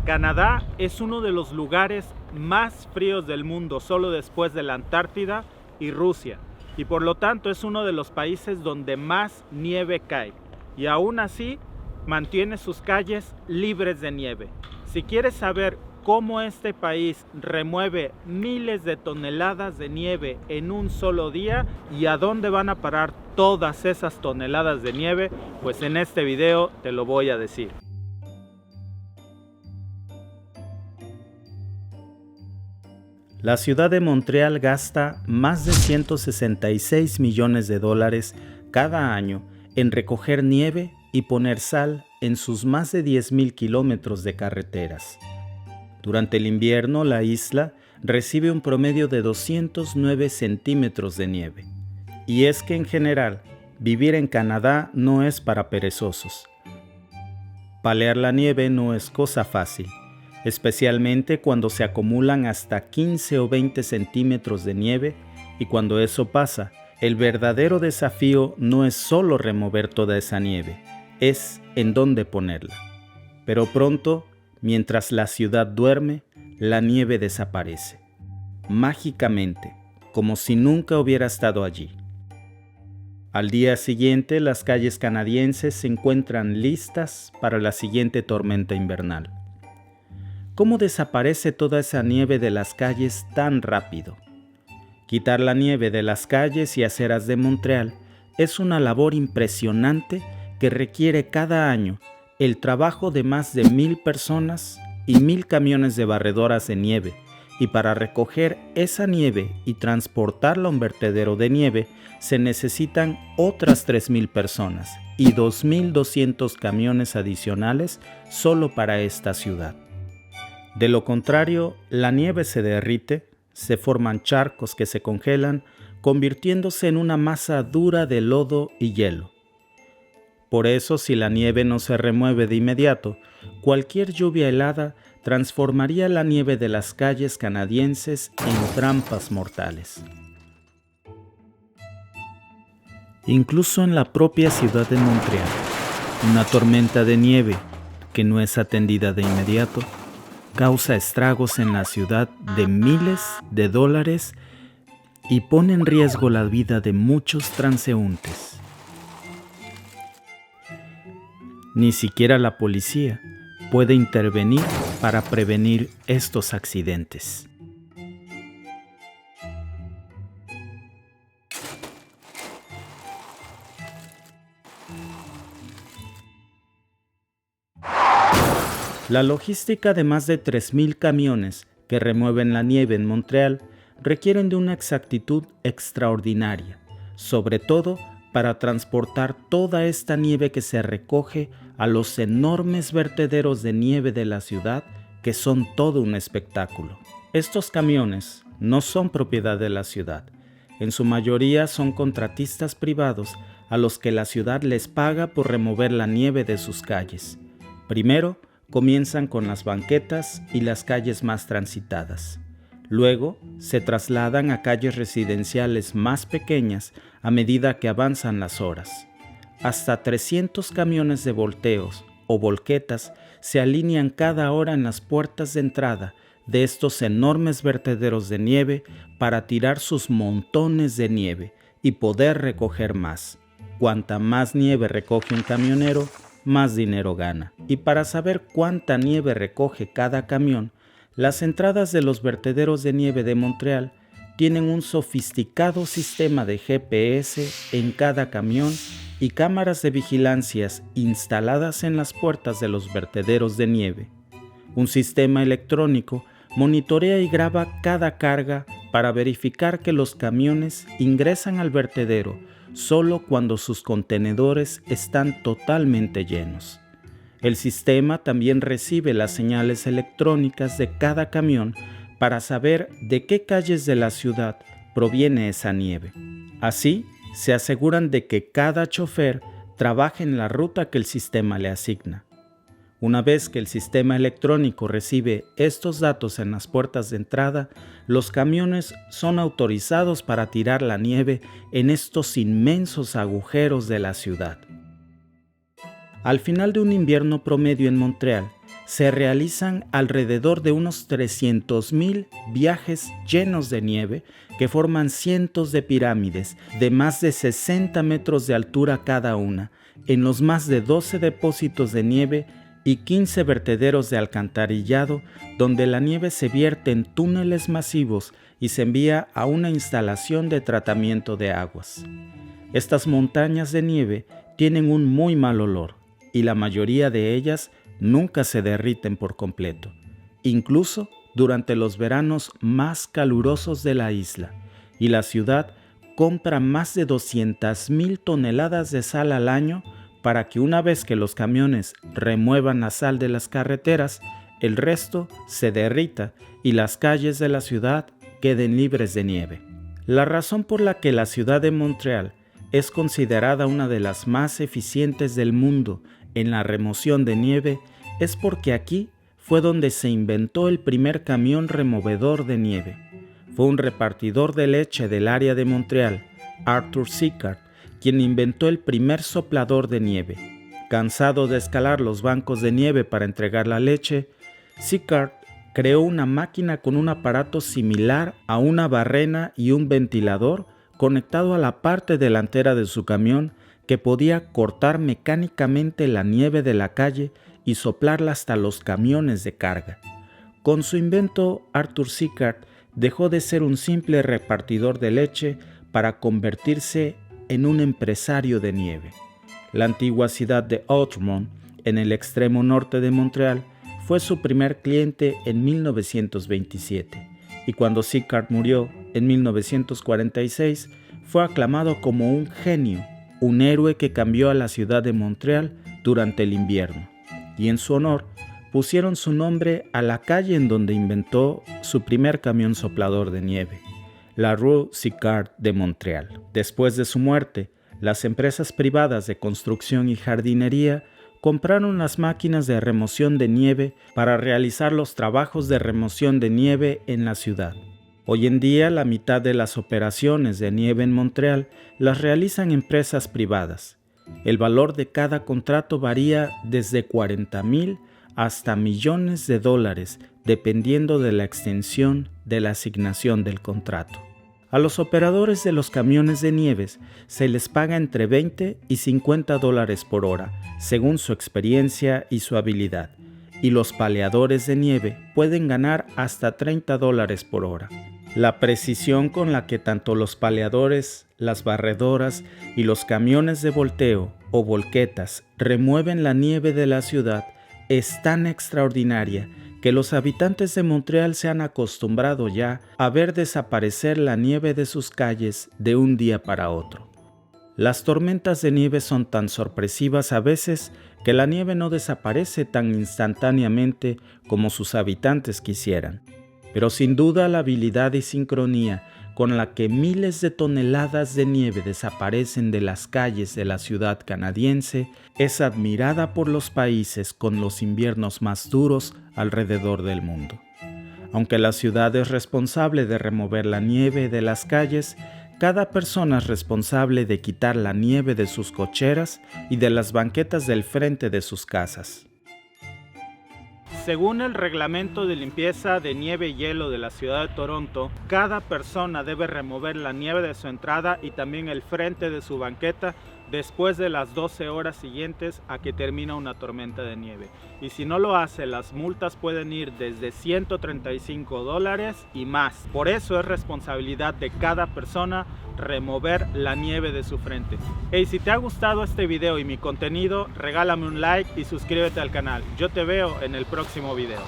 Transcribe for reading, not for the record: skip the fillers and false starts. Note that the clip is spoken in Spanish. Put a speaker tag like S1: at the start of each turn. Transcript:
S1: Canadá es uno de los lugares más fríos del mundo, solo después de la Antártida y Rusia, y por lo tanto es uno de los países donde más nieve cae, y aún así mantiene sus calles libres de nieve. Si quieres saber cómo este país remueve miles de toneladas de nieve en un solo día y a dónde van a parar todas esas toneladas de nieve, pues en este video te lo voy a decir. La ciudad de Montreal gasta más de 166 millones de dólares cada año en recoger nieve y poner sal en sus más de 10,000 kilómetros de carreteras. Durante el invierno, la isla recibe un promedio de 209 centímetros de nieve. Y es que en general, vivir en Canadá no es para perezosos. Palear la nieve no es cosa fácil, especialmente cuando se acumulan hasta 15 o 20 centímetros de nieve, y cuando eso pasa, el verdadero desafío no es solo remover toda esa nieve, es en dónde ponerla. Pero pronto, mientras la ciudad duerme, la nieve desaparece, mágicamente, como si nunca hubiera estado allí. Al día siguiente, las calles canadienses se encuentran listas para la siguiente tormenta invernal. ¿Cómo desaparece toda esa nieve de las calles tan rápido? Quitar la nieve de las calles y aceras de Montreal es una labor impresionante que requiere cada año el trabajo de más de 1,000 personas y 1,000 camiones de barredoras de nieve, y para recoger esa nieve y transportarla a un vertedero de nieve se necesitan otras 3,000 personas y 2,200 camiones adicionales solo para esta ciudad. De lo contrario, la nieve se derrite, se forman charcos que se congelan, convirtiéndose en una masa dura de lodo y hielo. Por eso, si la nieve no se remueve de inmediato, cualquier lluvia helada transformaría la nieve de las calles canadienses en trampas mortales. Incluso en la propia ciudad de Montreal, una tormenta de nieve que no es atendida de inmediato causa estragos en la ciudad de miles de dólares y pone en riesgo la vida de muchos transeúntes. Ni siquiera la policía puede intervenir para prevenir estos accidentes. La logística de más de 3,000 camiones que remueven la nieve en Montreal requieren de una exactitud extraordinaria, sobre todo para transportar toda esta nieve que se recoge a los enormes vertederos de nieve de la ciudad, que son todo un espectáculo. Estos camiones no son propiedad de la ciudad. En su mayoría son contratistas privados a los que la ciudad les paga por remover la nieve de sus calles. Primero, comienzan con las banquetas y las calles más transitadas. Luego, se trasladan a calles residenciales más pequeñas a medida que avanzan las horas. Hasta 300 camiones de volteos o volquetas se alinean cada hora en las puertas de entrada de estos enormes vertederos de nieve para tirar sus montones de nieve y poder recoger más. Cuanta más nieve recoge un camionero, más dinero gana. Y para saber cuánta nieve recoge cada camión, las entradas de los vertederos de nieve de Montreal tienen un sofisticado sistema de GPS en cada camión y cámaras de vigilancia instaladas en las puertas de los vertederos de nieve. Un sistema electrónico monitorea y graba cada carga para verificar que los camiones ingresan al vertedero solo cuando sus contenedores están totalmente llenos. El sistema también recibe las señales electrónicas de cada camión para saber de qué calles de la ciudad proviene esa nieve. Así, se aseguran de que cada chofer trabaje en la ruta que el sistema le asigna. Una vez que el sistema electrónico recibe estos datos en las puertas de entrada, los camiones son autorizados para tirar la nieve en estos inmensos agujeros de la ciudad. Al final de un invierno promedio en Montreal, se realizan alrededor de unos 300.000 viajes llenos de nieve que forman cientos de pirámides de más de 60 metros de altura cada una, en los más de 12 depósitos de nieve y 15 vertederos de alcantarillado, donde la nieve se vierte en túneles masivos y se envía a una instalación de tratamiento de aguas. Estas montañas de nieve tienen un muy mal olor y la mayoría de ellas nunca se derriten por completo, incluso durante los veranos más calurosos de la isla, y la ciudad compra más de 200.000 toneladas de sal al año para que una vez que los camiones remuevan la sal de las carreteras, el resto se derrita y las calles de la ciudad queden libres de nieve. La razón por la que la ciudad de Montreal es considerada una de las más eficientes del mundo en la remoción de nieve es porque aquí fue donde se inventó el primer camión removedor de nieve. Fue un repartidor de leche del área de Montreal, Arthur Sicard, quien inventó el primer soplador de nieve. Cansado de escalar los bancos de nieve para entregar la leche, Sicard creó una máquina con un aparato similar a una barrena y un ventilador conectado a la parte delantera de su camión que podía cortar mecánicamente la nieve de la calle y soplarla hasta los camiones de carga. Con su invento, Arthur Sicard dejó de ser un simple repartidor de leche para convertirse en un empresario de nieve. La antigua ciudad de Outremont, en el extremo norte de Montreal, fue su primer cliente en 1927, y cuando Sicard murió en 1946, fue aclamado como un genio, un héroe que cambió a la ciudad de Montreal durante el invierno, y en su honor pusieron su nombre a la calle en donde inventó su primer camión soplador de nieve, la Rue Sicard de Montreal. Después de su muerte, las empresas privadas de construcción y jardinería compraron las máquinas de remoción de nieve para realizar los trabajos de remoción de nieve en la ciudad. Hoy en día, la mitad de las operaciones de nieve en Montreal las realizan empresas privadas. El valor de cada contrato varía desde $40,000 hasta millones de dólares, dependiendo de la extensión de la asignación del contrato. A los operadores de los camiones de nieves se les paga entre $20 y $50 por hora, según su experiencia y su habilidad, y los paleadores de nieve pueden ganar hasta $30 por hora. La precisión con la que tanto los paleadores, las barredoras y los camiones de volteo o volquetas remueven la nieve de la ciudad es tan extraordinaria que los habitantes de Montreal se han acostumbrado ya a ver desaparecer la nieve de sus calles de un día para otro. Las tormentas de nieve son tan sorpresivas a veces que la nieve no desaparece tan instantáneamente como sus habitantes quisieran. Pero sin duda la habilidad y sincronía con la que miles de toneladas de nieve desaparecen de las calles de la ciudad canadiense es admirada por los países con los inviernos más duros alrededor del mundo. Aunque la ciudad es responsable de remover la nieve de las calles, cada persona es responsable de quitar la nieve de sus cocheras y de las banquetas del frente de sus casas. Según el reglamento de limpieza de nieve y hielo de la ciudad de Toronto, cada persona debe remover la nieve de su entrada y también el frente de su banqueta después de las 12 horas siguientes a que termina una tormenta de nieve. Y si no lo hace, las multas pueden ir desde $135 y más. Por eso es responsabilidad de cada persona remover la nieve de su frente. Hey, si te ha gustado este video y mi contenido, regálame un like y suscríbete al canal. Yo te veo en el próximo video.